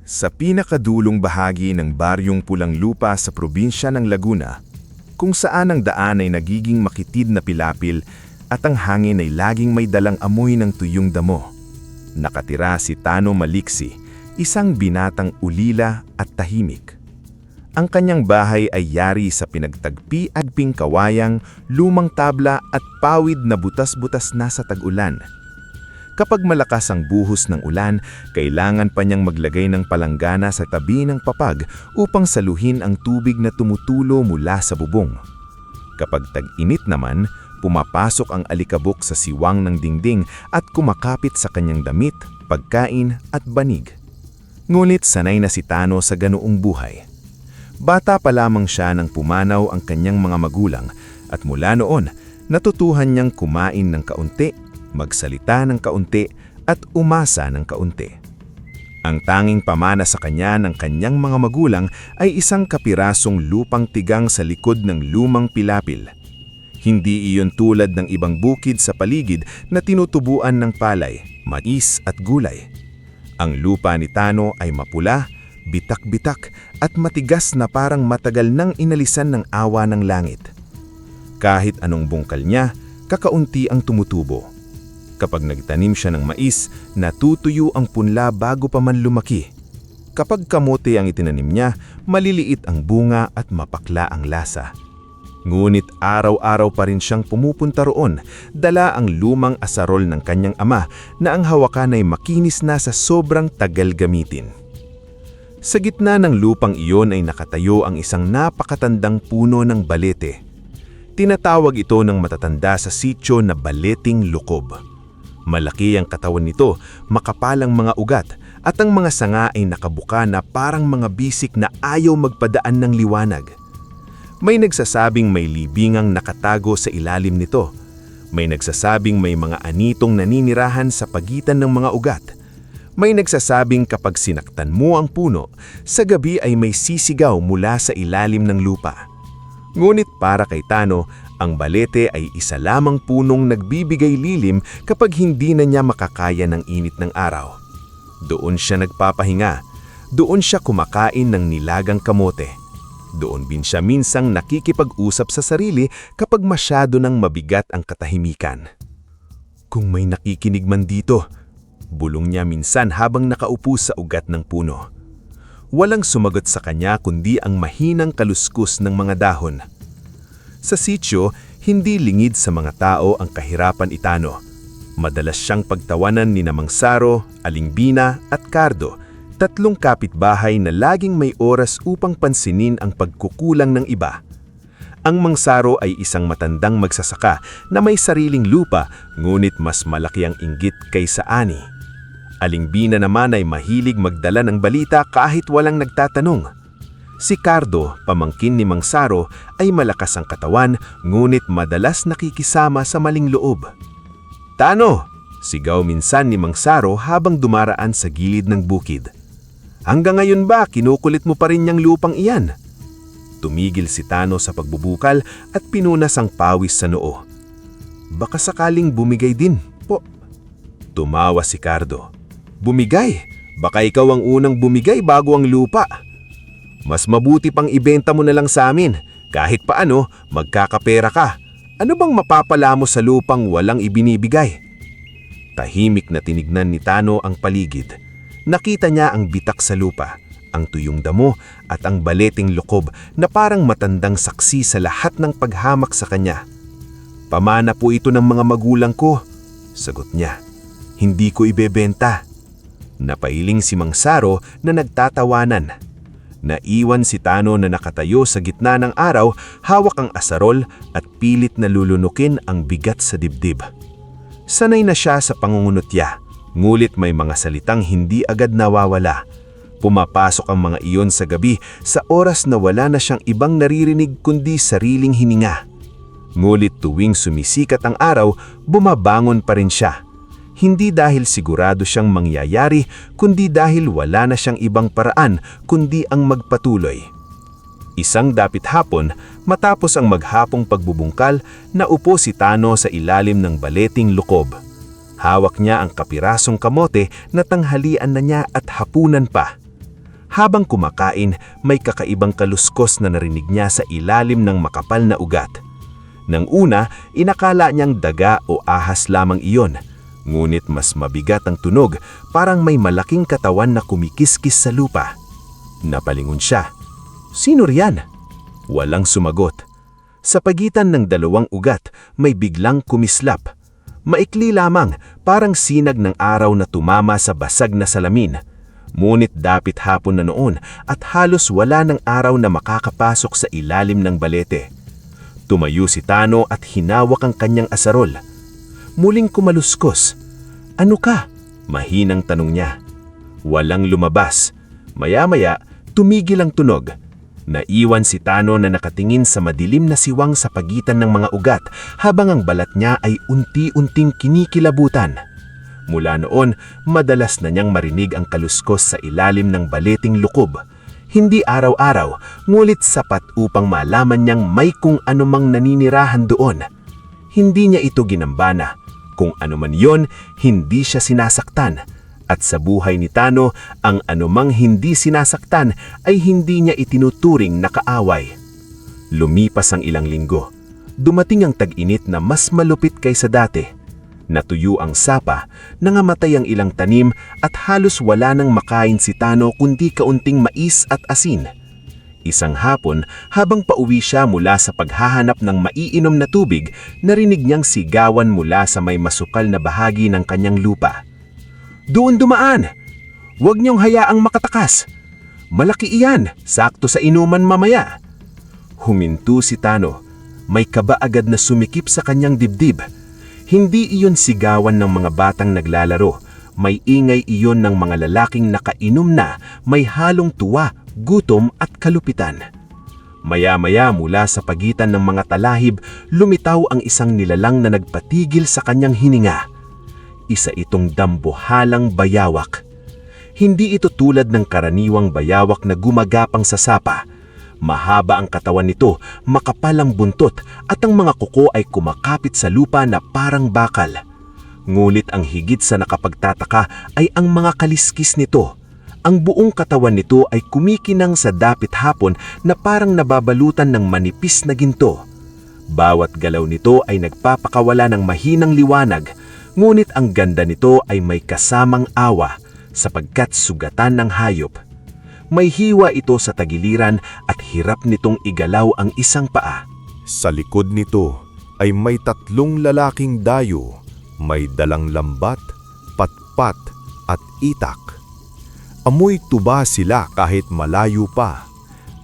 Sa pinakadulong bahagi ng Baryong Pulang Lupa sa probinsya ng Laguna, kung saan ang daan ay nagiging makitid na pilapil at ang hangin ay laging may dalang amoy ng tuyong damo, nakatira si Tano Maliksi, isang binatang ulila at tahimik. Ang kanyang bahay ay yari sa pinagtagpi-agping kawayang, lumang tabla at pawid na butas-butas na sa tag-ulan. Kapag malakas ang buhos ng ulan, kailangan pa niyang maglagay ng palanggana sa tabi ng papag upang saluhin ang tubig na tumutulo mula sa bubong. Kapag tag-init naman, pumapasok ang alikabok sa siwang ng dingding at kumakapit sa kanyang damit, pagkain at banig. Ngunit sanay na si Tano sa ganoong buhay. Bata pa lamang siya nang pumanaw ang kanyang mga magulang at mula noon, natutuhan niyang kumain ng kaunti, magsalita ng kaunti at umasa ng kaunti. Ang tanging pamana sa kanya ng kanyang mga magulang ay isang kapirasong lupang tigang sa likod ng lumang pilapil. Hindi iyon tulad ng ibang bukid sa paligid na tinutubuan ng palay, mais at gulay. Ang lupa ni Tano ay mapula, bitak-bitak at matigas na parang matagal nang inalisan ng awa ng langit. Kahit anong bungkal niya, kakaunti ang tumutubo. Kapag nagtanim siya ng mais, natutuyo ang punla bago pa man lumaki. Kapag kamote ang itinanim niya, maliliit ang bunga at mapakla ang lasa. Ngunit araw-araw pa rin siyang pumupunta roon, dala ang lumang asarol ng kanyang ama na ang hawakan ay makinis na sa sobrang tagal gamitin. Sa gitna ng lupang iyon ay nakatayo ang isang napakatandang puno ng balete. Tinatawag ito ng matatanda sa sityo na Baleting Lukob. Malaki ang katawan nito, makapalang mga ugat, at ang mga sanga ay nakabuka na parang mga bisik na ayaw magpadaan ng liwanag. May nagsasabing may libingang nakatago sa ilalim nito. May nagsasabing may mga anitong naninirahan sa pagitan ng mga ugat. May nagsasabing kapag sinaktan mo ang puno, sa gabi ay may sisigaw mula sa ilalim ng lupa. Ngunit para kay Tano, ang balete ay isa lamang punong nagbibigay lilim kapag hindi na niya makakaya ng init ng araw. Doon siya nagpapahinga. Doon siya kumakain ng nilagang kamote. Doon din siya minsang nakikipag-usap sa sarili kapag masyado nang mabigat ang katahimikan. Kung may nakikinig man dito, bulong niya minsan habang nakaupo sa ugat ng puno. Walang sumagot sa kanya kundi ang mahinang kaluskus ng mga dahon. Sa sityo, hindi lingid sa mga tao ang kahirapan ni Tano. Madalas siyang pagtawanan ni Mang Saro, Aling Bina at Cardo, tatlong kapitbahay na laging may oras upang pansinin ang pagkukulang ng iba. Ang Mang Saro ay isang matandang magsasaka na may sariling lupa, ngunit mas malaki ang inggit kaysa ani. Aling Bina naman ay mahilig magdala ng balita kahit walang nagtatanong. Si Cardo, pamangkin ni Mang Saro, ay malakas ang katawan ngunit madalas nakikisama sa maling loob. "Tano!" sigaw minsan ni Mang Saro habang dumaraan sa gilid ng bukid. "Hanggang ngayon ba kinukulit mo pa rin niyang lupang iyan?" Tumigil si Tano sa pagbubukal at pinunas ang pawis sa noo. "Baka sakaling bumigay din, po." Tumawa si Cardo. "Bumigay? Baka ikaw ang unang bumigay bago ang lupa. Mas mabuti pang ibenta mo na lang sa amin. Kahit paano, magkakapera ka. Ano bang mapapala mo sa lupang walang ibinibigay?" Tahimik na tinignan ni Tano ang paligid. Nakita niya ang bitak sa lupa, ang tuyong damo at ang baleting lukob na parang matandang saksi sa lahat ng paghamak sa kanya. "Pamana po ito ng mga magulang ko," sagot niya. "Hindi ko ibebenta." Napailing si Mang Saro na nagtatawanan. Naiwan si Tano na nakatayo sa gitna ng araw, hawak ang asarol at pilit na lulunukin ang bigat sa dibdib. Sanay na siya sa pangungunutya, ngulit may mga salitang hindi agad nawawala. Pumapasok ang mga iyon sa gabi sa oras na wala na siyang ibang naririnig kundi sariling hininga. Ngulit tuwing sumisikat ang araw, bumabangon pa rin siya. Hindi dahil sigurado siyang mangyayari, kundi dahil wala na siyang ibang paraan kundi ang magpatuloy. Isang dapit hapon, matapos ang maghapong pagbubungkal, naupo si Tano sa ilalim ng baleting lukob. Hawak niya ang kapirasong kamote na tanghalian na niya at hapunan pa. Habang kumakain, may kakaibang kaluskos na narinig niya sa ilalim ng makapal na ugat. Nang una, inakala niyang daga o ahas lamang iyon. Ngunit mas mabigat ang tunog, parang may malaking katawan na kumikiskis sa lupa. Napalingon siya. Sino riyan? Walang sumagot. Sa pagitan ng dalawang ugat, may biglang kumislap. Maikli lamang, parang sinag ng araw na tumama sa basag na salamin. Ngunit dapit hapon na noon at halos wala ng araw na makakapasok sa ilalim ng balete. Tumayo si Tano at hinawak ang kanyang asarol. Muling kumaluskos. Ano ka? Mahinang tanong niya. Walang lumabas. Maya-maya, tumigil ang tunog. Naiwan si Tano na nakatingin sa madilim na siwang sa pagitan ng mga ugat habang ang balat niya ay unti-unting kinikilabutan. Mula noon, madalas na niyang marinig ang kaluskos sa ilalim ng baleting lukob. Hindi araw-araw, ngulit sapat upang malaman niyang may kung anumang naninirahan doon. Hindi niya ito ginambana. Kung ano man yon, hindi siya sinasaktan. At sa buhay ni Tano, ang anumang hindi sinasaktan ay hindi niya itinuturing na kaaway. Lumipas ang ilang linggo. Dumating ang tag-init na mas malupit kaysa dati. Natuyo ang sapa, nangamatay ang ilang tanim at halos wala nang makain si Tano kundi kaunting mais at asin. Isang hapon, habang pauwi siya mula sa paghahanap ng maiinom na tubig, narinig niyang sigawan mula sa may masukal na bahagi ng kanyang lupa. Doon dumaan! Huwag niyong hayaang makatakas! Malaki iyan, sakto sa inuman mamaya! Huminto si Tano. May kaba agad na sumikip sa kanyang dibdib. Hindi iyon sigawan ng mga batang naglalaro. May ingay iyon ng mga lalaking nakainom na may halong tuwa, gutom at kalupitan. Maya-maya mula sa pagitan ng mga talahib, lumitaw ang isang nilalang na nagpatigil sa kanyang hininga. Isa itong dambuhalang bayawak. Hindi ito tulad ng karaniwang bayawak na gumagapang sa sapa. Mahaba ang katawan nito, makapal ang buntot at ang mga kuko ay kumakapit sa lupa na parang bakal. Ngulit ang higit sa nakapagtataka ay ang mga kaliskis nito. Ang buong katawan nito ay kumikinang sa dapit hapon na parang nababalutan ng manipis na ginto. Bawat galaw nito ay nagpapakawala ng mahinang liwanag, ngunit ang ganda nito ay may kasamang awa sapagkat sugatan ng hayop. May hiwa ito sa tagiliran at hirap nitong igalaw ang isang paa. Sa likod nito ay may 3 lalaking dayo, may dalang lambat, patpat at itak. Amoy tuba sila kahit malayo pa,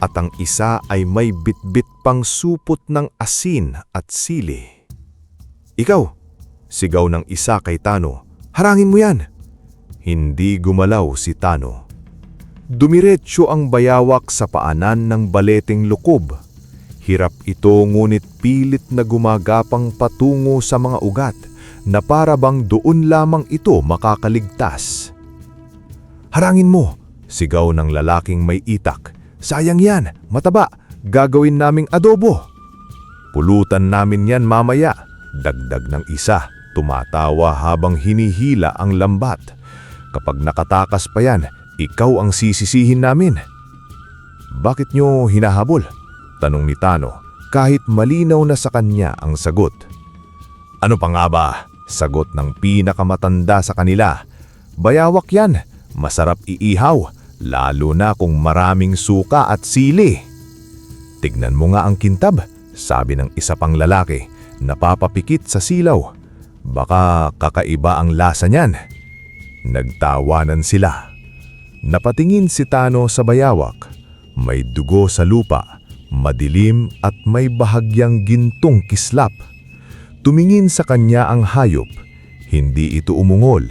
at ang isa ay may bitbit pang supot ng asin at sili. Ikaw, sigaw ng isa kay Tano, harangin mo yan! Hindi gumalaw si Tano. Dumiretso ang bayawak sa paanan ng baleting lukob. Hirap ito ngunit pilit na gumagapang patungo sa mga ugat na para bang doon lamang ito makakaligtas. Harangin mo, sigaw ng lalaking may itak. Sayang yan, mataba, gagawin naming adobo. Pulutan namin yan mamaya, dagdag ng isa, tumatawa habang hinihila ang lambat. Kapag nakatakas pa yan, ikaw ang sisisihin namin. Bakit nyo hinahabol? Tanong ni Tano, kahit malinaw na sa kanya ang sagot. Ano pa nga ba? Sagot ng pinakamatanda sa kanila. Bayawak yan, masarap iihaw, lalo na kung maraming suka at sili. Tignan mo nga ang kintab, sabi ng isa pang lalaki, napapapikit sa silaw. Baka kakaiba ang lasa niyan. Nagtawanan sila. Napatingin si Tano sa bayawak. May dugo sa lupa, madilim at may bahagyang gintong kislap. Tumingin sa kanya ang hayop. Hindi ito umungol,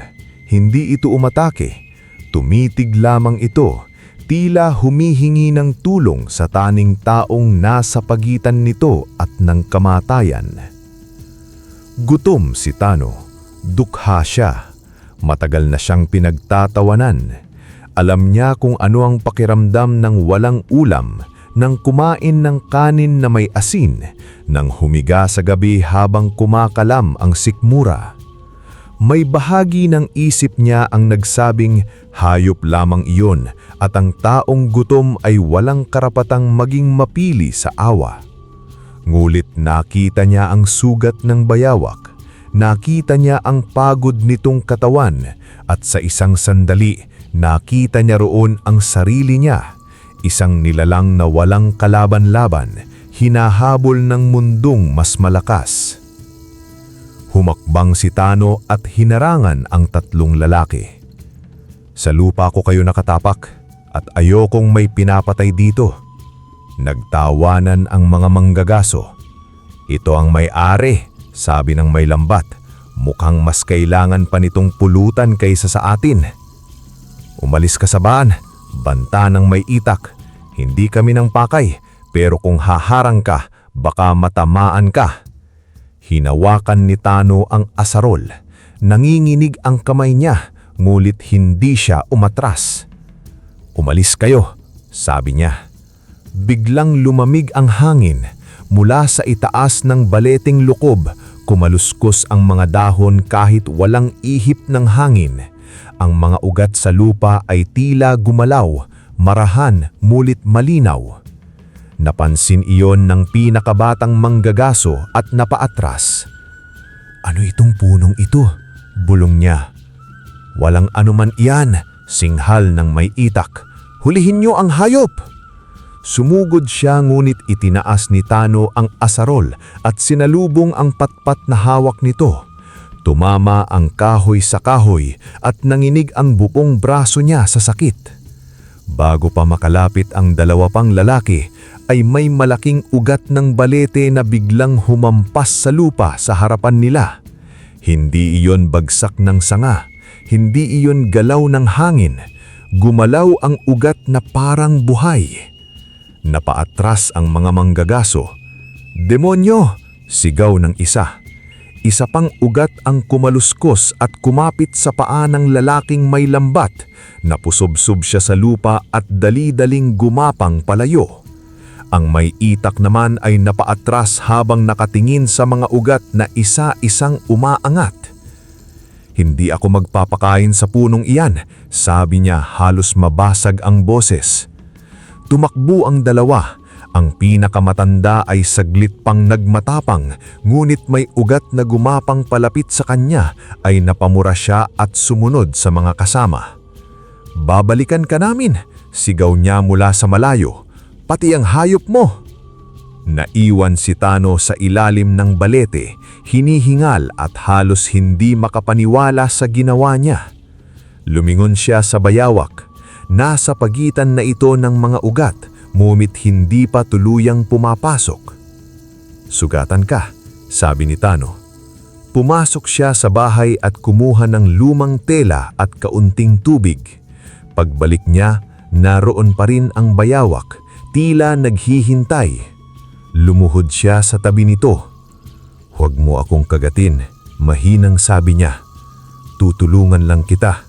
hindi ito umatake. Tumitig lamang ito, tila humihingi ng tulong sa taning taong nasa pagitan nito at ng kamatayan. Gutom si Tano, dukha siya. Matagal na siyang pinagtatawanan. Alam niya kung ano ang pakiramdam ng walang ulam, ng kumain ng kanin na may asin, ng humiga sa gabi habang kumakalam ang sikmura. May bahagi ng isip niya ang nagsabing hayop lamang iyon at ang taong gutom ay walang karapatang maging mapili sa awa. Ngulit nakita niya ang sugat ng bayawak, nakita niya ang pagod nitong katawan at sa isang sandali nakita niya roon ang sarili niya, isang nilalang na walang kalaban-laban, hinahabol ng mundong mas malakas. Humakbang si Tano at hinarangan ang tatlong lalaki. Sa lupa ko kayo nakatapak at ayokong may pinapatay dito. Nagtawanan ang mga manggagaso. Ito ang may-ari, sabi ng may lambat. Mukhang mas kailangan pa nitong pulutan kaysa sa atin. Umalis ka sa baan, banta ng may itak. Hindi kami ng pakay, pero kung haharang ka, baka matamaan ka. Hinawakan ni Tano ang asarol. Nanginginig ang kamay niya, ngulit hindi siya umatras. Umalis kayo, sabi niya. Biglang lumamig ang hangin. Mula sa itaas ng baleting lukob, kumaluskos ang mga dahon kahit walang ihip ng hangin. Ang mga ugat sa lupa ay tila gumalaw, marahan, ngulit malinaw. Napansin iyon ng pinakabatang manggagaso at napaatras. Ano itong punong ito? Bulong niya. Walang anuman iyan, singhal ng may itak. Hulihin niyo ang hayop! Sumugod siya ngunit itinaas ni Tano ang asarol at sinalubong ang patpat na hawak nito. Tumama ang kahoy sa kahoy at nanginig ang buong braso niya sa sakit. Bago pa makalapit ang dalawa pang lalaki, ay may malaking ugat ng balete na biglang humampas sa lupa sa harapan nila. Hindi iyon bagsak ng sanga, hindi iyon galaw ng hangin. Gumalaw ang ugat na parang buhay. Napaatras ang mga manggagaso. Demonyo! Sigaw ng isa. Isa pang ugat ang kumaluskos at kumapit sa paa ng lalaking may lambat. Napusobsob siya sa lupa at dali-daling gumapang palayo. Ang may itak naman ay napaatras habang nakatingin sa mga ugat na isa-isang umaangat. Hindi ako magpapakain sa punong iyan, sabi niya halos mabasag ang boses. Tumakbo ang dalawa. Ang pinakamatanda ay saglit pang nagmatapang, ngunit may ugat na gumapang palapit sa kanya ay napamura siya at sumunod sa mga kasama. Babalikan ka namin, sigaw niya mula sa malayo. Pati ang hayop mo! Naiwan si Tano sa ilalim ng balete, hinihingal at halos hindi makapaniwala sa ginawa niya. Lumingon siya sa bayawak. Nasa pagitan na ito ng mga ugat, ngunit hindi pa tuluyang pumapasok. Sugatan ka, sabi ni Tano. Pumasok siya sa bahay at kumuha ng lumang tela at kaunting tubig. Pagbalik niya, naroon pa rin ang bayawak, tila naghihintay. Lumuhod siya sa tabi nito. Huwag mo akong kagatin, mahinang sabi niya. Tutulungan lang kita.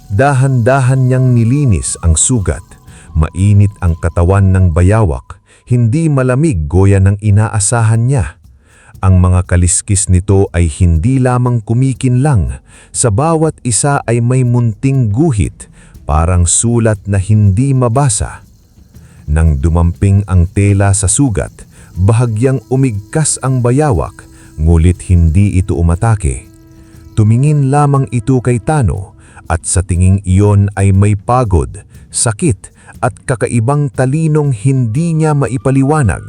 Dahan-dahan niyang nilinis ang sugat. Mainit ang katawan ng bayawak, hindi malamig goya ng inaasahan niya. Ang mga kaliskis nito ay hindi lamang kumikinlang, sa bawat isa ay may munting guhit, parang sulat na hindi mabasa. Nang dumamping ang tela sa sugat, bahagyang umigkas ang bayawak, ngulit hindi ito umatake. Tumingin lamang ito kay Tano at sa tinging iyon ay may pagod, sakit at kakaibang talinong hindi niya maipaliwanag.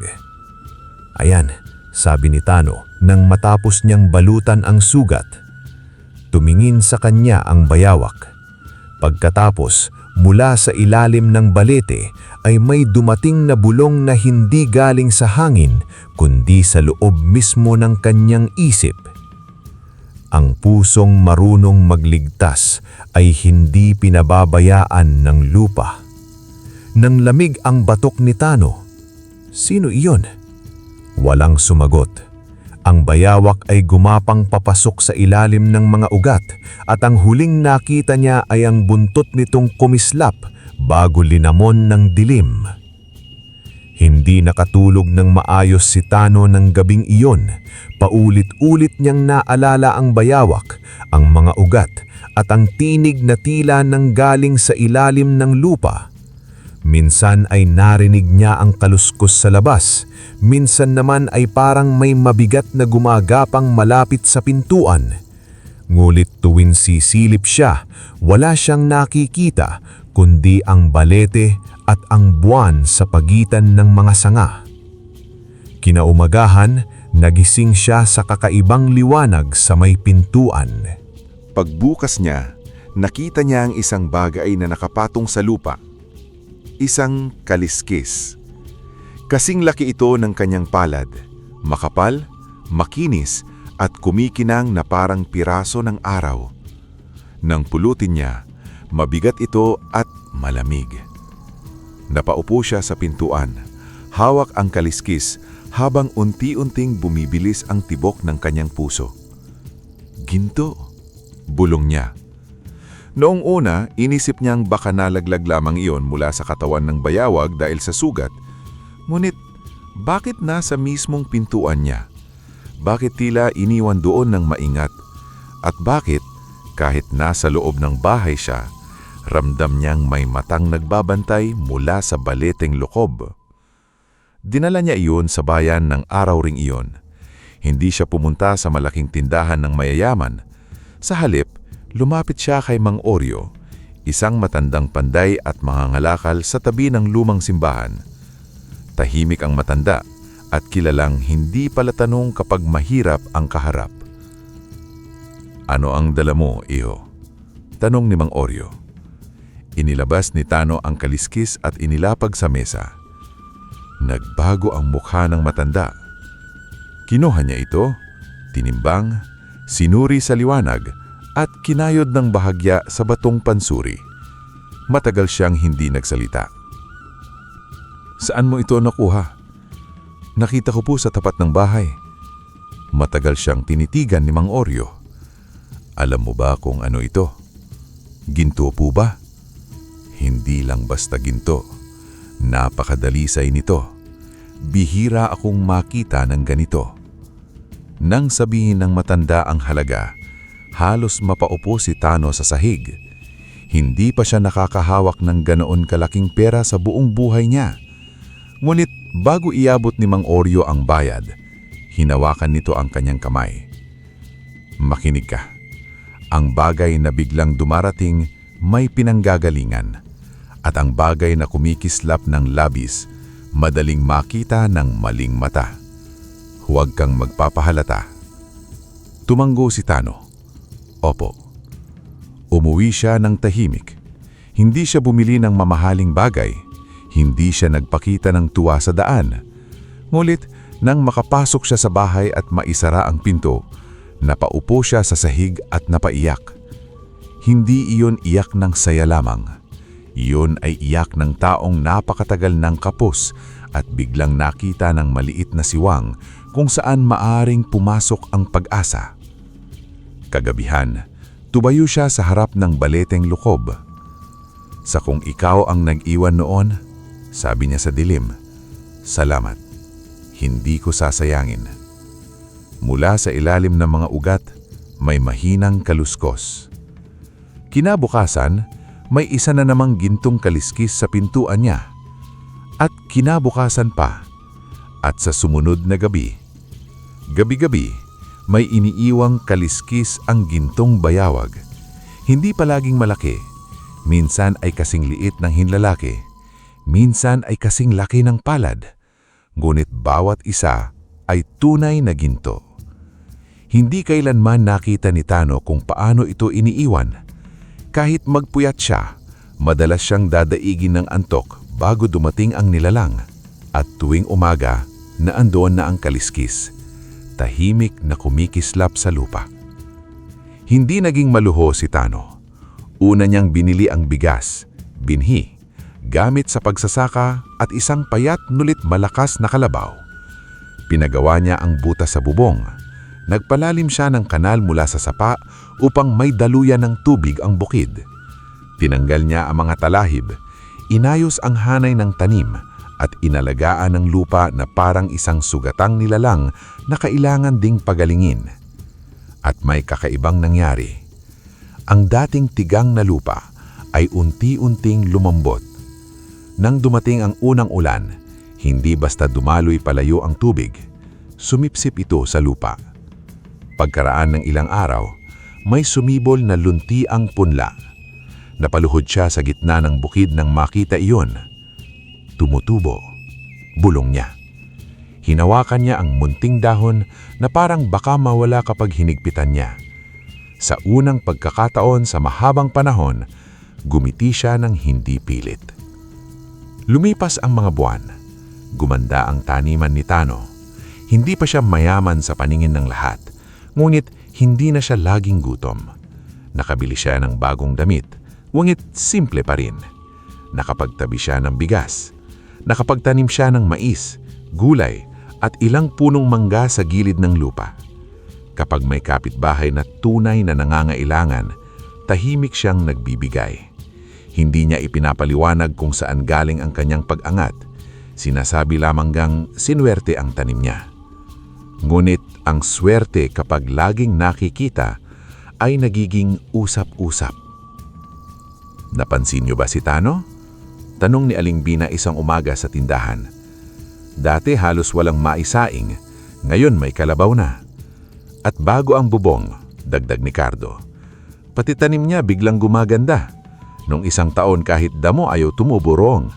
Ayan, sabi ni Tano nang matapos niyang balutan ang sugat. Tumingin sa kanya ang bayawak. Pagkatapos, mula sa ilalim ng balete ay may dumating na bulong na hindi galing sa hangin kundi sa loob mismo ng kanyang isip. Ang pusong marunong magligtas ay hindi pinababayaan ng lupa. Nang lamig ang batok ni Tano, sino iyon? Walang sumagot. Ang bayawak ay gumapang papasok sa ilalim ng mga ugat at ang huling nakita niya ay ang buntot nitong kumislap bago linamon ng dilim. Hindi nakatulog ng maayos si Tano ng gabing iyon. Paulit-ulit niyang naalala ang bayawak, ang mga ugat, at ang tinig na tila nanggaling sa ilalim ng lupa. Minsan ay narinig niya ang kaluskos sa labas, minsan naman ay parang may mabigat na gumagapang malapit sa pintuan. Ngulit tuwing sisilip siya, wala siyang nakikita kundi ang balete at ang buwan sa pagitan ng mga sanga. Kinaumagahan, nagising siya sa kakaibang liwanag sa may pintuan. Pagbukas niya, nakita niya ang isang bagay na nakapatong sa lupa. Isang kaliskis. Kasing laki ito ng kanyang palad, makapal, makinis at kumikinang na parang piraso ng araw. Nang pulutin niya, mabigat ito at malamig. Napaupo siya sa pintuan, hawak ang kaliskis habang unti-unting bumibilis ang tibok ng kanyang puso. Ginto, bulong niya. Noong una, inisip niyang baka nalaglag lamang iyon mula sa katawan ng bayawag dahil sa sugat. Ngunit, bakit nasa mismong pintuan niya? Bakit tila iniwan doon ng maingat? At bakit, kahit nasa loob ng bahay siya, ramdam niyang may matang nagbabantay mula sa baleteng lokob? Dinala niya iyon sa bayan ng araw ring iyon. Hindi siya pumunta sa malaking tindahan ng mayayaman. Sa halip, lumapit siya kay Mang Oryo, isang matandang panday at mangangalakal sa tabi ng lumang simbahan. Tahimik ang matanda at kilalang hindi pala tanong kapag mahirap ang kaharap. "Ano ang dala mo, iho?" tanong ni Mang Oryo. Inilabas ni Tano ang kaliskis at inilapag sa mesa. Nagbago ang mukha ng matanda. Kinuha niya ito, tinimbang, sinuri sa liwanag at kinayod ng bahagya sa batong pansuri. Matagal siyang hindi nagsalita. "Saan mo ito nakuha?" "Nakita ko po sa tapat ng bahay." Matagal siyang tinitigan ni Mang Oryo. "Alam mo ba kung ano ito? Ginto po ba?" "Hindi lang basta ginto. Napakadalisay nito. Bihira akong makita ng ganito." Nang sabihin ng matanda ang halaga, halos mapaupo si Tano sa sahig. Hindi pa siya nakakahawak ng ganoon kalaking pera sa buong buhay niya. Ngunit bago iabot ni Mang Oryo ang bayad, hinawakan nito ang kanyang kamay. "Makinig ka. Ang bagay na biglang dumarating may pinanggagalingan. At ang bagay na kumikislap ng labis, madaling makita ng maling mata. Huwag kang magpapahalata." Tumanggo si Tano. "Opo." Umuwi siya ng tahimik. Hindi siya bumili ng mamahaling bagay. Hindi siya nagpakita ng tuwa sa daan. Ngunit nang makapasok siya sa bahay at maisara ang pinto, napaupo siya sa sahig at napaiyak. Hindi iyon iyak ng saya lamang. Iyon ay iyak ng taong napakatagal ng kapos at biglang nakita ng maliit na siwang kung saan maaring pumasok ang pag-asa. Kagabihan, tumayo siya sa harap ng baleteng lukob. "Sa kung ikaw ang nag-iwan noon," sabi niya sa dilim, "salamat. Hindi ko sasayangin." Mula sa ilalim ng mga ugat, may mahinang kaluskos. Kinabukasan, may isa na namang gintong kaliskis sa pintuan niya. At kinabukasan pa. At sa sumunod na gabi. Gabi-gabi, may iniiwang kaliskis ang gintong bayawag. Hindi palaging malaki. Minsan ay kasing liit ng hinlalaki. Minsan ay kasing laki ng palad. Ngunit bawat isa ay tunay na ginto. Hindi kailanman nakita ni Tano kung paano ito iniiwan. Kahit magpuyat siya, madalas siyang dadaigin ng antok bago dumating ang nilalang. At tuwing umaga, naandoon na ang kaliskis, tahimik na kumikislap sa lupa. Hindi naging maluho si Tano. Una niyang binili ang bigas, binhi, gamit sa pagsasaka at isang payat nulit malakas na kalabaw. Pinagawa niya ang butas sa bubong. Nagpalalim siya ng kanal mula sa sapa upang may daluyan ng tubig ang bukid. Tinanggal niya ang mga talahib, inayos ang hanay ng tanim at inalagaan ng lupa na parang isang sugatang nilalang na kailangan ding pagalingin. At may kakaibang nangyari. Ang dating tigang na lupa ay unti-unting lumambot. Nang dumating ang unang ulan, hindi basta dumaloy palayo ang tubig, sumipsip ito sa lupa. Pagkaraan ng ilang araw, may sumibol na luntiang punla. Napaluhod siya sa gitna ng bukid nang makita iyon. Tumutubo, bulong niya. Hinawakan niya ang munting dahon na parang baka mawala kapag hinigpitan niya. Sa unang pagkakataon sa mahabang panahon, gumiti siya ng hindi pilit. Lumipas ang mga buwan. Gumanda ang taniman ni Tano. Hindi pa siya mayaman sa paningin ng lahat, ngunit hindi na siya laging gutom. Nakabili siya ng bagong damit, ngunit simple pa rin. Nakapagtabi siya ng bigas. Nakapagtanim siya ng mais, gulay, at ilang punong mangga sa gilid ng lupa. Kapag may kapitbahay na tunay na nangangailangan, tahimik siyang nagbibigay. Hindi niya ipinapaliwanag kung saan galing ang kanyang pag-angat. Sinasabi lamang gang sinuwerte ang tanim niya. Ngunit ang swerte kapag laging nakikita ay nagiging usap-usap. Napansin niyo ba si Tano? Tanong ni Aling Bina isang umaga sa tindahan. Dati halos walang maisaing, ngayon may kalabaw na. At bago ang bubong, dagdag ni Cardo. Pati tanim niya biglang gumaganda. Nung isang taon kahit damo ayaw tumuburong.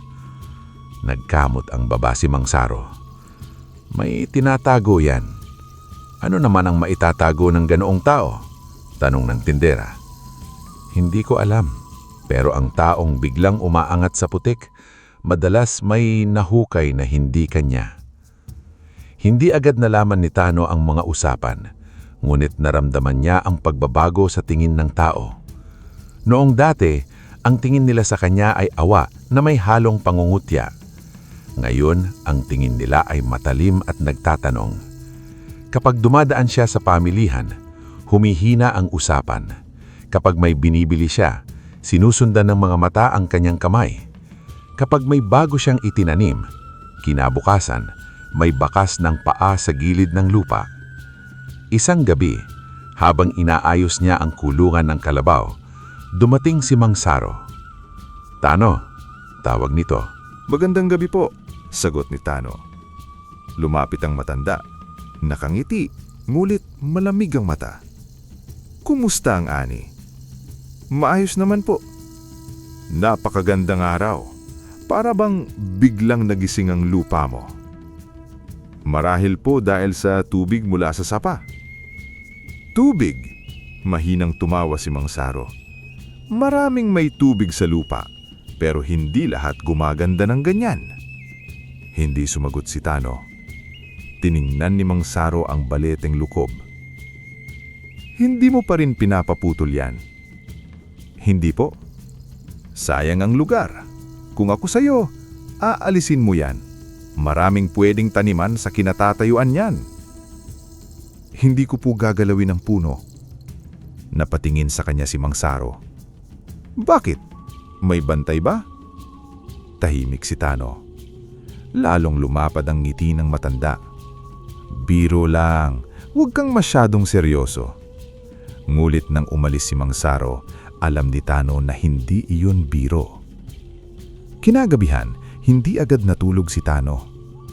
Nagkamot ang baba si Mang Saro. May tinatago yan. Ano naman ang maitatago ng ganoong tao? Tanong ng tindera. Hindi ko alam, pero ang taong biglang umaangat sa putik, madalas may nahukay na hindi kanya. Hindi agad nalaman ni Tano ang mga usapan, ngunit naramdaman niya ang pagbabago sa tingin ng tao. Noong dati, ang tingin nila sa kanya ay awa na may halong pangungutya. Ngayon, ang tingin nila ay matalim at nagtatanong. Kapag dumadaan siya sa pamilihan, humihina ang usapan. Kapag may binibili siya, sinusundan ng mga mata ang kanyang kamay. Kapag may bago siyang itinanim, kinabukasan, may bakas ng paa sa gilid ng lupa. Isang gabi, habang inaayos niya ang kulungan ng kalabaw, dumating si Mang Saro. Tano, tawag nito. Magandang gabi po, sagot ni Tano. Lumapit ang matanda. Nakangiti, ngulit malamig ang mata. Kumusta ang ani? Maayos naman po. Napakagandang araw. Para bang biglang nagising ang lupa mo. Marahil po dahil sa tubig mula sa sapa. Tubig? Mahinang tumawa si Mang Saro. Maraming may tubig sa lupa, pero hindi lahat gumaganda ng ganyan. Hindi sumagot si Tano. Tiningnan ni Mang Saro ang baleteng lukob. Hindi mo pa rin pinapaputol yan? Hindi po. Sayang ang lugar. Kung ako sa'yo, aalisin mo yan. Maraming pwedeng taniman sa kinatatayuan yan. Hindi ko po gagalawin ang puno. Napatingin sa kanya si Mang Saro. Bakit? May bantay ba? Tahimik si Tano. Lalong lumapad ang ngiti ng matanda. Biro lang, huwag kang masyadong seryoso. Ngulit nang umalis si Mang Saro, alam ni Tano na hindi iyon biro. Kinagabihan, hindi agad natulog si Tano.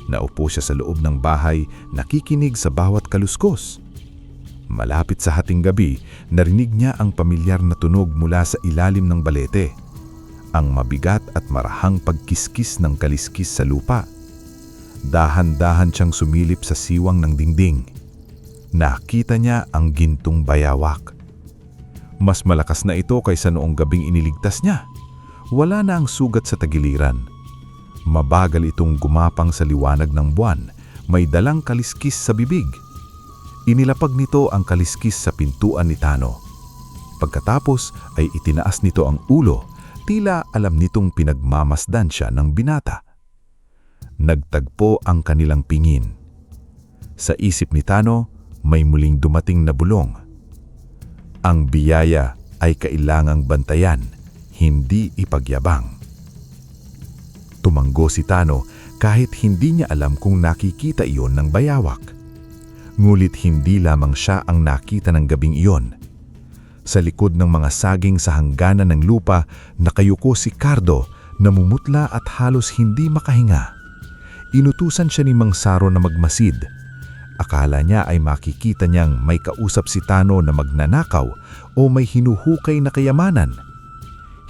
Naupo siya sa loob ng bahay, nakikinig sa bawat kaluskos. Malapit sa hating gabi, narinig niya ang pamilyar na tunog mula sa ilalim ng balete. Ang mabigat at marahang pagkiskis ng kaliskis sa lupa. Dahan-dahan siyang sumilip sa siwang ng dingding. Nakita niya ang gintong bayawak. Mas malakas na ito kaysa noong gabing iniligtas niya. Wala na ang sugat sa tagiliran. Mabagal itong gumapang sa liwanag ng buwan, may dalang kaliskis sa bibig. Inilapag nito ang kaliskis sa pintuan ni Tano. Pagkatapos ay itinaas nito ang ulo, tila alam nitong pinagmamasdan siya ng binata. Nagtagpo ang kanilang pingin. Sa isip ni Tano, may muling dumating na bulong. Ang biyaya ay kailangang bantayan, hindi ipagyabang. Tumanggo si Tano kahit hindi niya alam kung nakikita iyon ng bayawak. Ngulit hindi lamang siya ang nakita ng gabing iyon. Sa likod ng mga saging sa hangganan ng lupa, nakayuko si Cardo, namumutla at halos hindi makahinga. Inutusan siya ni Mang Saro na magmasid. Akala niya ay makikita niyang may kausap si Tano na magnanakaw o may hinuhukay na kayamanan.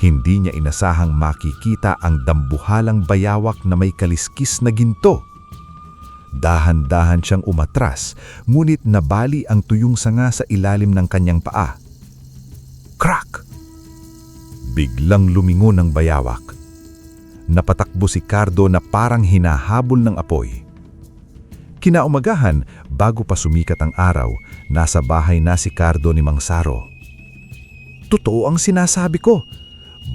Hindi niya inasahang makikita ang dambuhalang bayawak na may kaliskis na ginto. Dahan-dahan siyang umatras, ngunit nabali ang tuyong sanga sa ilalim ng kanyang paa. Crack! Biglang lumingon ang bayawak. Napatakbo si Cardo na parang hinahabol ng apoy. Kinaumagahan, bago pa sumikat ang araw, nasa bahay na si Cardo ni Mang Saro. Totoo ang sinasabi ko.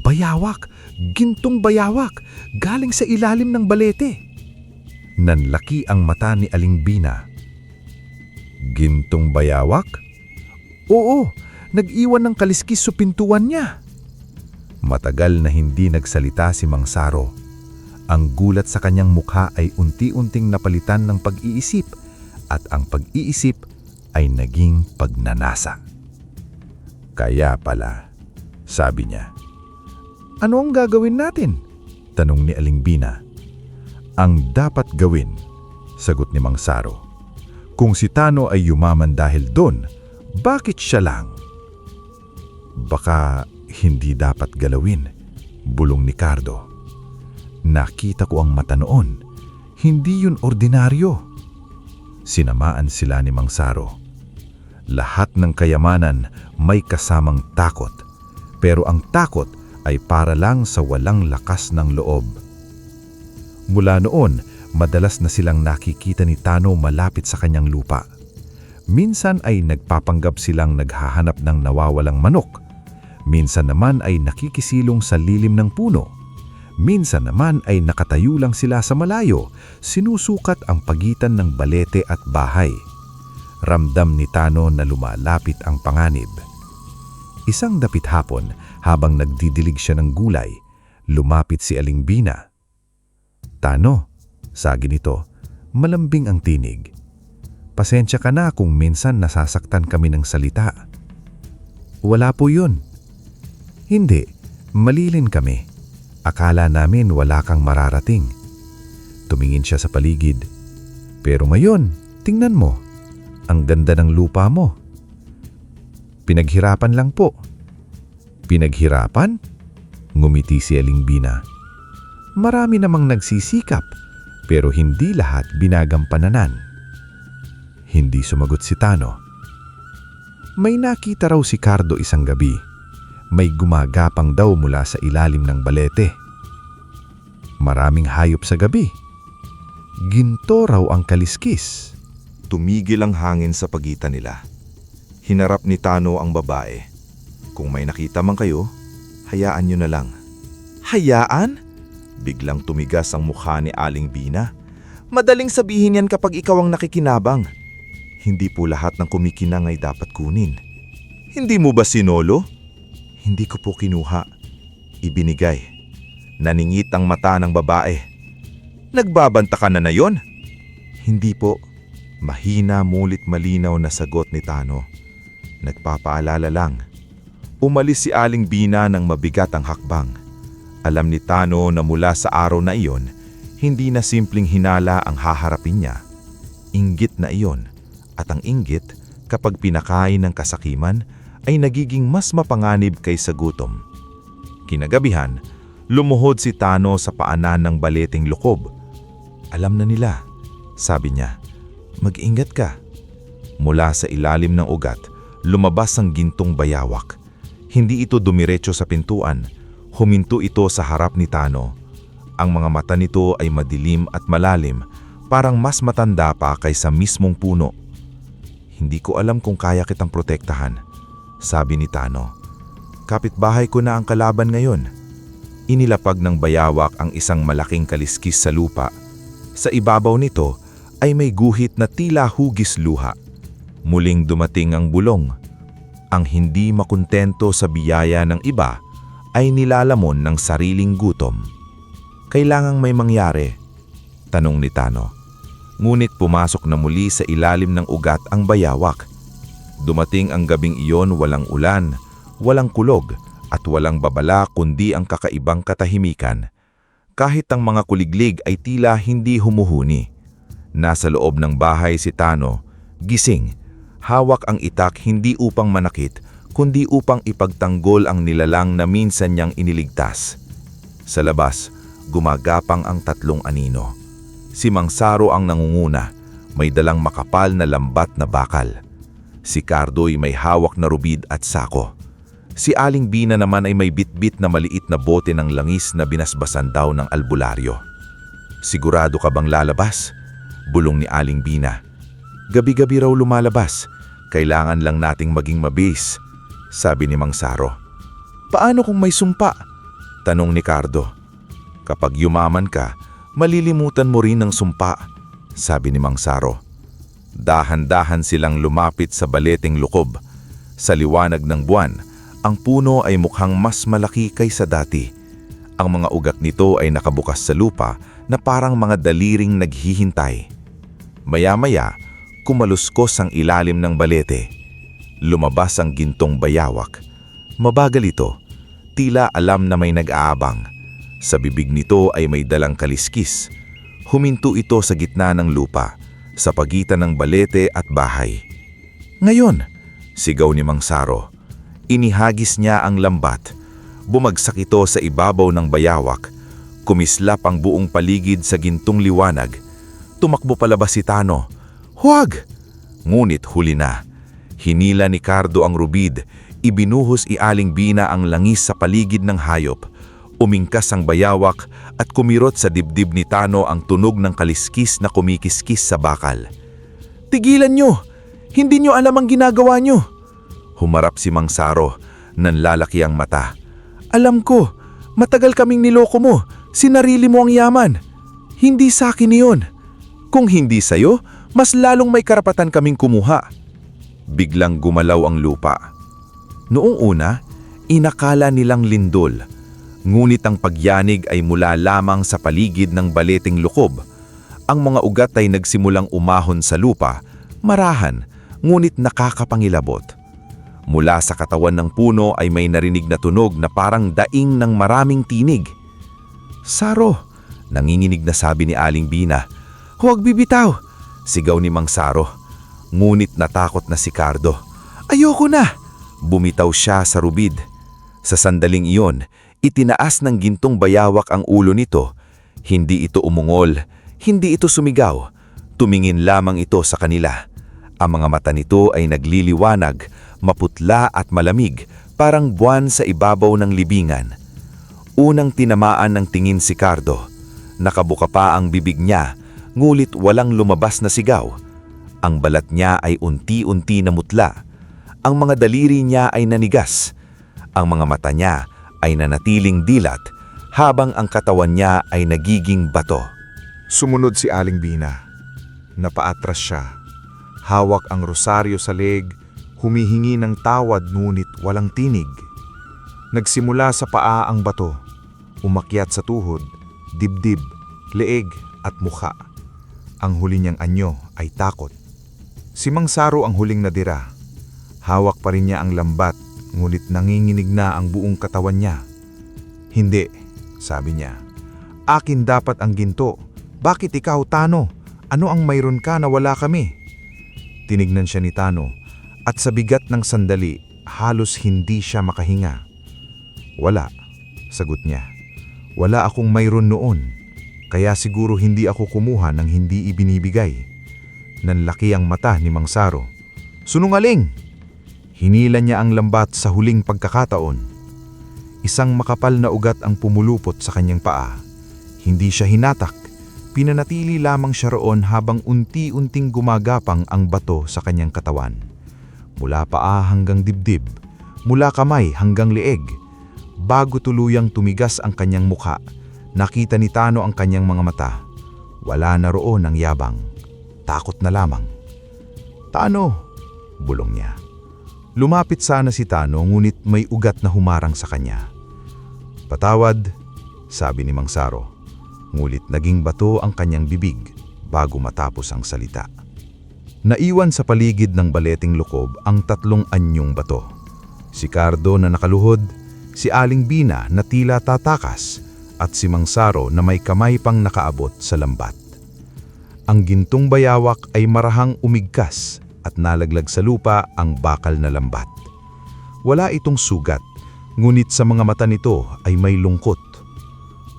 Bayawak, gintong bayawak, galing sa ilalim ng balete. Nanlaki ang mata ni Aling Bina. Gintong bayawak? Oo, nag-iwan ng kaliskis sa pintuan niya. Matagal na hindi nagsalita si Mang Saro. Ang gulat sa kanyang mukha ay unti-unting napalitan ng pag-iisip at ang pag-iisip ay naging pagnanasa. Kaya pala, sabi niya. Ano ang gagawin natin? Tanong ni Aling Bina. Ang dapat gawin, sagot ni Mang Saro. Kung si Tano ay yumaman dahil doon, bakit siya lang? Baka hindi dapat galawin, bulong ni Cardo. Nakita ko ang mata noon, hindi yun ordinaryo. Sinamaan sila ni Mang Saro. Lahat ng kayamanan may kasamang takot, pero ang takot ay para lang sa walang lakas ng loob. Mula noon, madalas na silang nakikita ni Tano malapit sa kanyang lupa. Minsan ay nagpapanggap silang naghahanap ng nawawalang manok. Minsan naman ay nakikisilong sa lilim ng puno. Minsan naman ay nakatayo lang sila sa malayo, sinusukat ang pagitan ng balete at bahay. Ramdam ni Tano na lumalapit ang panganib. Isang dapit hapon, habang nagdidilig siya ng gulay, lumapit si Aling Bina. Tano, sagi nito, malambing ang tinig. Pasensya ka na kung minsan nasasaktan kami ng salita. Wala po yun. Hindi, malilin kami. Akala namin wala kang mararating. Tumingin siya sa paligid. Pero ngayon, tingnan mo, ang ganda ng lupa mo. Pinaghirapan lang po. Pinaghirapan? Ngumiti si Aling Bina. Marami namang nagsisikap, pero hindi lahat binagampananan. Hindi sumagot si Tano. May nakita raw si Cardo isang gabi. May gumagapang daw mula sa ilalim ng balete. Maraming hayop sa gabi. Ginto raw ang kaliskis. Tumigil ang hangin sa pagitan nila. Hinarap ni Tano ang babae. Kung may nakita man kayo, hayaan nyo na lang. Hayaan? Biglang tumigas ang mukha ni Aling Bina. Madaling sabihin yan kapag ikaw ang nakikinabang. Hindi po lahat ng kumikinang ay dapat kunin. Hindi mo ba sinolo? Hindi ko po kinuha. Ibinigay. Naningit ang mata ng babae. Nagbabanta ka na yon? Hindi po. Mahina mulit malinaw na sagot ni Tano. Nagpapaalala lang. Umalis si Aling Bina ng mabigat ang hakbang. Alam ni Tano na mula sa araw na iyon, hindi na simpleng hinala ang haharapin niya. Inggit na iyon, at ang inggit kapag pinakain ng kasakiman ay nagiging mas mapanganib kaysa gutom. Kinagabihan, lumuhod si Tano sa paanan ng baleteng lukob. Alam na nila, sabi niya, mag-ingat ka. Mula sa ilalim ng ugat, lumabas ang gintong bayawak. Hindi ito dumiretso sa pintuan, huminto ito sa harap ni Tano. Ang mga mata nito ay madilim at malalim, parang mas matanda pa kaysa mismong puno. Hindi ko alam kung kaya kitang protektahan, sabi ni Tano. Kapitbahay ko na ang kalaban ngayon. Inilapag ng bayawak ang isang malaking kaliskis sa lupa. Sa ibabaw nito ay may guhit na tila hugis luha. Muling dumating ang bulong. Ang hindi makontento sa biyaya ng iba ay nilalamon ng sariling gutom. Kailangang may mangyari. Tanong ni Tano. Ngunit pumasok na muli sa ilalim ng ugat ang bayawak. Dumating ang gabing iyon, walang ulan, walang kulog, at walang babala kundi ang kakaibang katahimikan. Kahit ang mga kuliglig ay tila hindi humuhuni. Nasa loob ng bahay si Tano, gising, hawak ang itak hindi upang manakit, kundi upang ipagtanggol ang nilalang na minsan niyang iniligtas. Sa labas, gumagapang ang tatlong anino. Si Mang Saro ang nangunguna, may dalang makapal na lambat na bakal. Si Cardo'y may hawak na rubid at sako. Si Aling Bina naman ay may bitbit na maliit na bote ng langis na binasbasan daw ng albularyo. Sigurado ka bang lalabas? Bulong ni Aling Bina. Gabi-gabi raw lumalabas. Kailangan lang nating maging mabis, sabi ni Mang Saro. Paano kung may sumpa? Tanong ni Cardo. Kapag yumaman ka, malilimutan mo rin ang sumpa, sabi ni Mang Saro. Dahan-dahan silang lumapit sa baleteng lukob. Sa liwanag ng buwan, ang puno ay mukhang mas malaki kaysa dati. Ang mga ugat nito ay nakabukas sa lupa na parang mga daliring naghihintay. Maya-maya, kumaluskos ang ilalim ng balete. Lumabas ang gintong bayawak. Mabagal ito, tila alam na may nag-aabang. Sa bibig nito ay may dalang kaliskis. Huminto ito sa gitna ng lupa, sa pagitan ng balete at bahay. Ngayon, sigaw ni Mang Saro. Inihagis niya ang lambat. Bumagsak ito sa ibabaw ng bayawak. Kumislap ang buong paligid sa gintong liwanag. Tumakbo palabas si Tano. Huwag! Ngunit huli na. Hinila ni Cardo ang rubid. Ibinuhos ni Aling Bina ang langis sa paligid ng hayop. Umingkas ang bayawak at kumirot sa dibdib ni Tano ang tunog ng kaliskis na kumikiskis sa bakal. Tigilan nyo! Hindi nyo alam ang ginagawa nyo! Humarap si Mang Saro, nanlalaki ang mata. Alam ko, matagal kaming niloko mo, sinarili mo ang yaman. Hindi sa akin iyon. Kung hindi sa'yo, mas lalong may karapatan kaming kumuha. Biglang gumalaw ang lupa. Noong una, inakala nilang lindol. Ngunit ang pagyanig ay mula lamang sa paligid ng baleteng lukob. Ang mga ugat ay nagsimulang umahon sa lupa, marahan, ngunit nakakapangilabot. Mula sa katawan ng puno ay may narinig na tunog na parang daing ng maraming tinig. Saro, nanginginig na sabi ni Aling Bina. Huwag bibitaw, sigaw ni Mang Saro. Ngunit natakot na si Cardo. Ayoko na! Bumitaw siya sa rubid. Sa sandaling iyon, itinaas ng gintong bayawak ang ulo nito. Hindi ito umungol, hindi ito sumigaw. Tumingin lamang ito sa kanila. Ang mga mata nito ay nagliliwanag, maputla at malamig, parang buwan sa ibabaw ng libingan. Unang tinamaan ng tingin si Cardo. Nakabuka pa ang bibig niya, ngulit walang lumabas na sigaw. Ang balat niya ay unti-unti namutla. Ang mga daliri niya ay nanigas. Ang mga mata niya ay nanatiling dilat, habang ang katawan niya ay nagiging bato. Sumunod si Aling Bina. Napaatras siya. Hawak ang rosaryo sa leeg, humihingi ng tawad ngunit walang tinig. Nagsimula sa paa ang bato, umakyat sa tuhod, dibdib, leeg at mukha. Ang huli niyang anyo ay takot. Si Mang Saro ang huling nadira. Hawak pa rin niya ang lambat, ngunit nanginginig na ang buong katawan niya. Hindi, sabi niya. Akin dapat ang ginto. Bakit ikaw, Tano? Ano ang mayroon ka na wala kami? Tinignan siya ni Tano at sa bigat ng sandali, halos hindi siya makahinga. Wala, sagot niya. Wala akong mayroon noon, kaya siguro hindi ako kumuha ng hindi ibinibigay. Nanlaki ang mata ni Mang Saro. Sunungaling! Hinila niya ang lambat sa huling pagkakataon. Isang makapal na ugat ang pumulupot sa kanyang paa. Hindi siya hinatak. Pinanatili lamang siya roon habang unti-unting gumagapang ang bato sa kanyang katawan. Mula paa hanggang dibdib, mula kamay hanggang leeg. Bago tuluyang tumigas ang kanyang mukha, nakita ni Tano ang kanyang mga mata. Wala na roon ang yabang. Takot na lamang. Tano, bulong niya. Lumapit sana si Tano ngunit may ugat na humarang sa kanya. Patawad, sabi ni Mang Saro. Ngulit naging bato ang kanyang bibig bago matapos ang salita. Naiwan sa paligid ng baleting lukob ang 3 anyong bato. Si Cardo na nakaluhod, si Aling Bina na tila tatakas, at si Mang Saro na may kamay pang nakaabot sa lambat. Ang gintong bayawak ay marahang umigkas at nalaglag sa lupa ang bakal na lambat. Wala itong sugat, ngunit sa mga mata nito ay may lungkot.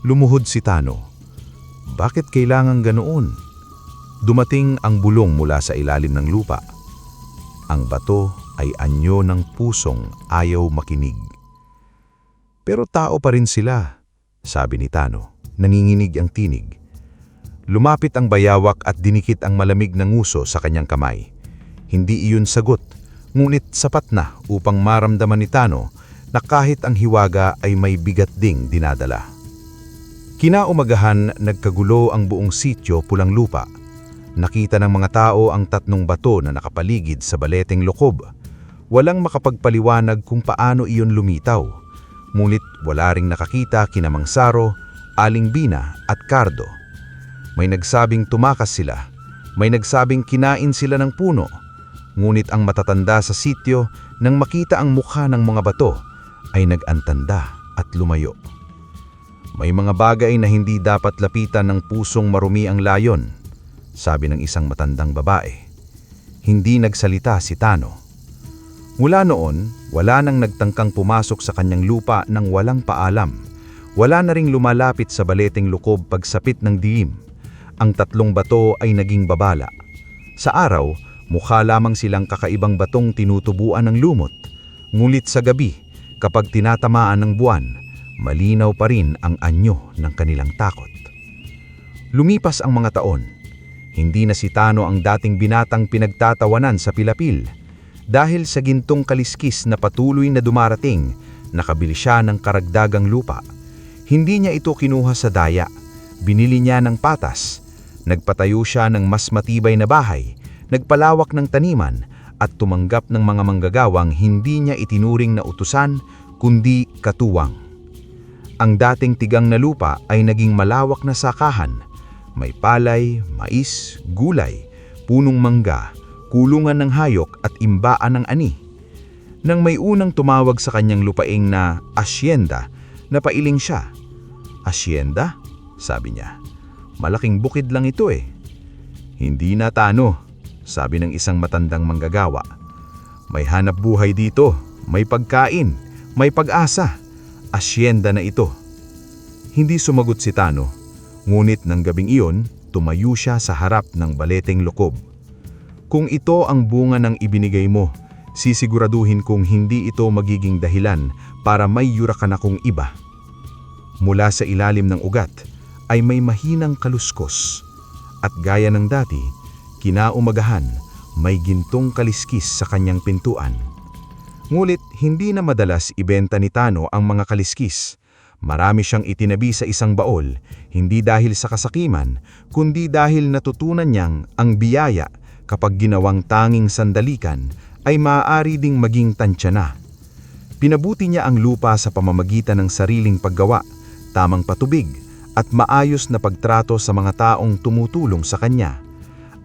Lumuhod si Tano. Bakit kailangang ganoon? Dumating ang bulong mula sa ilalim ng lupa. Ang bato ay anyo ng pusong ayaw makinig. Pero tao pa rin sila, sabi ni Tano. Nanginginig ang tinig. Lumapit ang bayawak at dinikit ang malamig na nguso sa kanyang kamay. Hindi iyon sagot, ngunit sapat na upang maramdaman ni Tano na kahit ang hiwaga ay may bigat ding dinadala. Kinaumagahan, nagkagulo ang buong sitio Pulang Lupa. Nakita ng mga tao ang 3 bato na nakapaligid sa baleteng lukob. Walang makapagpaliwanag kung paano iyon lumitaw. Ngunit wala ring nakakita kina Mang Saro, Aling Bina at Cardo. May nagsabing tumakas sila, may nagsabing kinain sila ng puno. Ngunit ang matatanda sa sityo nang makita ang mukha ng mga bato ay nag-antanda at lumayo. May mga bagay na hindi dapat lapitan ng pusong marumi ang layon, sabi ng isang matandang babae. Hindi nagsalita si Tano. Mula noon, wala nang nagtangkang pumasok sa kanyang lupa nang walang paalam. Wala na ring lumalapit sa baleteng lukob pagsapit ng dilim. Ang 3 bato ay naging babala. Sa araw, mukha lamang silang kakaibang batong tinutubuan ng lumot. Ngunit sa gabi, kapag tinatamaan ng buwan, malinaw pa rin ang anyo ng kanilang takot. Lumipas ang mga taon. Hindi na si Tano ang dating binatang pinagtatawanan sa Pilapil. Dahil sa gintong kaliskis na patuloy na dumarating, nakabili siya ng karagdagang lupa. Hindi niya ito kinuha sa daya. Binili niya ng patas. Nagpatayo siya ng mas matibay na bahay, nagpalawak ng taniman, at tumanggap ng mga manggagawang hindi niya itinuring na utusan, kundi katuwang. Ang dating tigang na lupa ay naging malawak na sakahan. May palay, mais, gulay, punong mangga, kulungan ng hayok at imbaan ng ani. Nang may unang tumawag sa kanyang lupaing na asyenda, napailing siya. Asyenda? Sabi niya. Malaking bukid lang ito eh. Hindi na, Tano, sabi ng isang matandang manggagawa. May hanap buhay dito, may pagkain, may pag-asa. Asyenda na ito. Hindi sumagot si Tano, ngunit ng gabing iyon, tumayo siya sa harap ng baleteng lukob. Kung ito ang bunga ng ibinigay mo, sisiguraduhin kong hindi ito magiging dahilan para may yurakan akong iba. Mula sa ilalim ng ugat ay may mahinang kaluskos, at gaya ng dati, kinaumagahan, may gintong kaliskis sa kanyang pintuan. Ngulit hindi na madalas ibenta ni Tano ang mga kaliskis. Marami siyang itinabi sa isang baol, hindi dahil sa kasakiman, kundi dahil natutunan niyang ang biyaya kapag ginawang tanging sandalikan ay maaari ding maging tansya na. Pinabuti niya ang lupa sa pamamagitan ng sariling paggawa, tamang patubig, at maayos na pagtrato sa mga taong tumutulong sa kanya.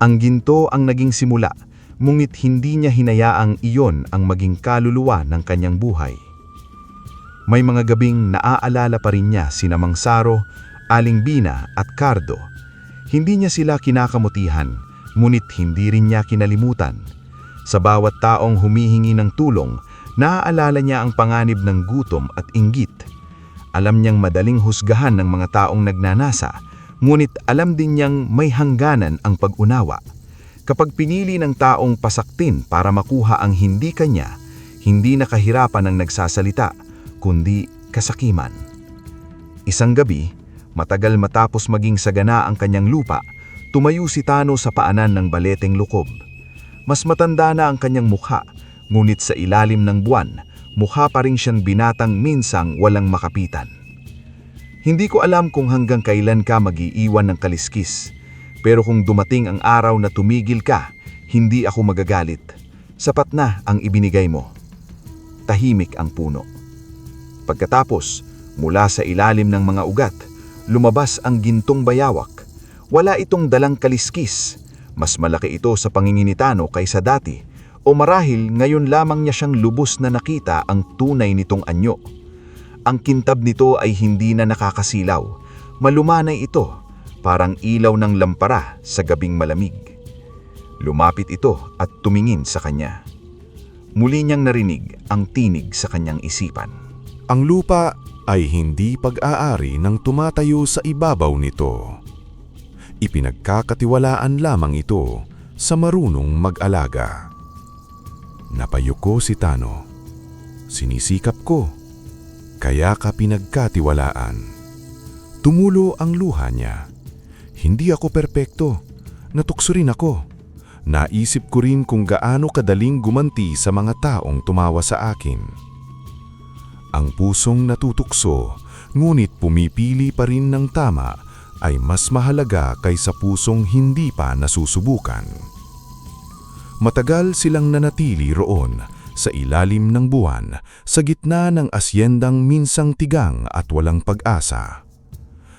Ang ginto ang naging simula, ngunit hindi niya hinayaang iyon ang maging kaluluwa ng kanyang buhay. May mga gabing naaalala pa rin niya sina Mang Saro, Aling Bina at Cardo. Hindi niya sila kinakamutihan, ngunit hindi rin niya kinalimutan. Sa bawat taong humihingi ng tulong, naaalala niya ang panganib ng gutom at inggit. Alam niyang madaling husgahan ng mga taong nagnanasa, ngunit alam din niyang may hangganan ang pag-unawa. Kapag pinili ng taong pasaktin para makuha ang hindi kanya, hindi na kahirapan ang nagsasalita, kundi kasakiman. Isang gabi, matagal matapos maging sagana ang kanyang lupa, tumayo si Tano sa paanan ng baleteng lukob. Mas matanda na ang kanyang mukha, ngunit sa ilalim ng buwan, mukha pa rin siyang binatang minsang walang makapitan. Hindi ko alam kung hanggang kailan ka mag-iiwan ng kaliskis, pero kung dumating ang araw na tumigil ka, hindi ako magagalit. Sapat na ang ibinigay mo. Tahimik ang puno. Pagkatapos, mula sa ilalim ng mga ugat, lumabas ang gintong bayawak. Wala itong dalang kaliskis. Mas malaki ito sa pangingin ni Tano kaysa dati, o marahil ngayon lamang niya siyang lubos na nakita ang tunay nitong anyo. Ang kintab nito ay hindi na nakakasilaw. Malumanay ito, parang ilaw ng lampara sa gabing malamig. Lumapit ito at tumingin sa kanya. Muli niyang narinig ang tinig sa kanyang isipan. Ang lupa ay hindi pag-aari ng tumatayo sa ibabaw nito. Ipinagkakatiwalaan lamang ito sa marunong mag-alaga. Napayuko si Tano. Sinisikap ko, kaya ka pinagkatiwalaan. Tumulo ang luha niya. Hindi ako perpekto, natukso rin ako. Naisip ko rin kung gaano kadaling gumanti sa mga taong tumawa sa akin. Ang pusong natutukso, ngunit pumipili pa rin ng tama, ay mas mahalaga kaysa pusong hindi pa nasusubukan. Matagal silang nanatili roon sa ilalim ng buwan, sa gitna ng asyendang minsang tigang at walang pag-asa.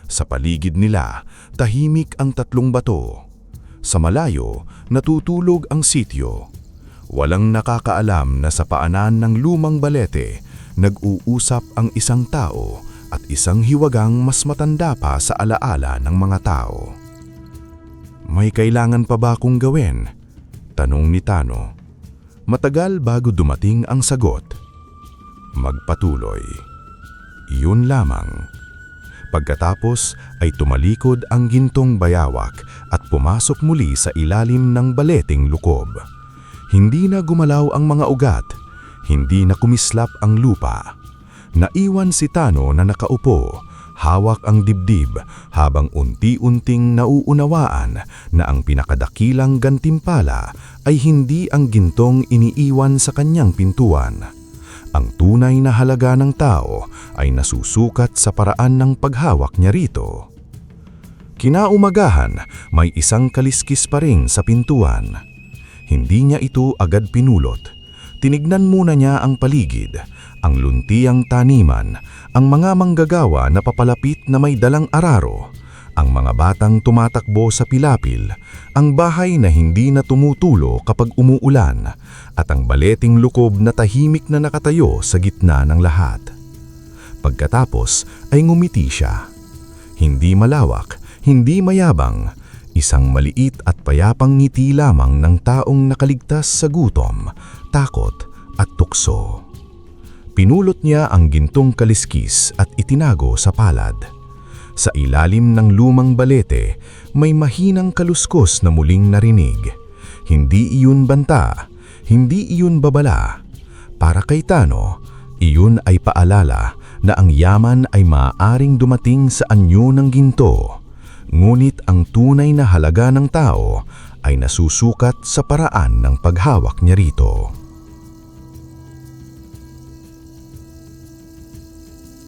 Sa paligid nila, tahimik ang tatlong bato. Sa malayo, natutulog ang sityo. Walang nakakaalam na sa paanan ng lumang balete, nag-uusap ang isang tao at isang hiwagang mas matanda pa sa alaala ng mga tao. May kailangan pa ba akong gawin? Tanong ni Tano. Matagal bago dumating ang sagot. Magpatuloy. Yun lamang. Pagkatapos ay tumalikod ang gintong bayawak at pumasok muli sa ilalim ng baleting lukob. Hindi na gumalaw ang mga ugat, hindi na kumislap ang lupa. Naiwan si Tano na nakaupo, hawak ang dibdib habang unti-unting nauunawaan na ang pinakadakilang gantimpala ay hindi ang gintong iniiwan sa kanyang pintuan. Ang tunay na halaga ng tao ay nasusukat sa paraan ng paghawak niya rito. Kinaumagahan, may isang kaliskis pa rin sa pintuan. Hindi niya ito agad pinulot. Tinignan muna niya ang paligid, ang luntiang taniman, ang mga manggagawa na papalapit na may dalang araro, ang mga batang tumatakbo sa pilapil, ang bahay na hindi na tumutulo kapag umuulan, at ang baleting lukob na tahimik na nakatayo sa gitna ng lahat. Pagkatapos ay ngumiti siya. Hindi malawak, hindi mayabang, isang maliit at payapang ngiti lamang ng taong nakaligtas sa gutom, takot at tukso. Pinulot niya ang gintong kaliskis at itinago sa palad. Sa ilalim ng lumang balete, may mahinang kaluskos na muling narinig. Hindi iyon banta, hindi iyon babala. Para kay Tano, iyon ay paalala na ang yaman ay maaaring dumating sa anyo ng ginto. Ngunit ang tunay na halaga ng tao ay nasusukat sa paraan ng paghawak niya rito.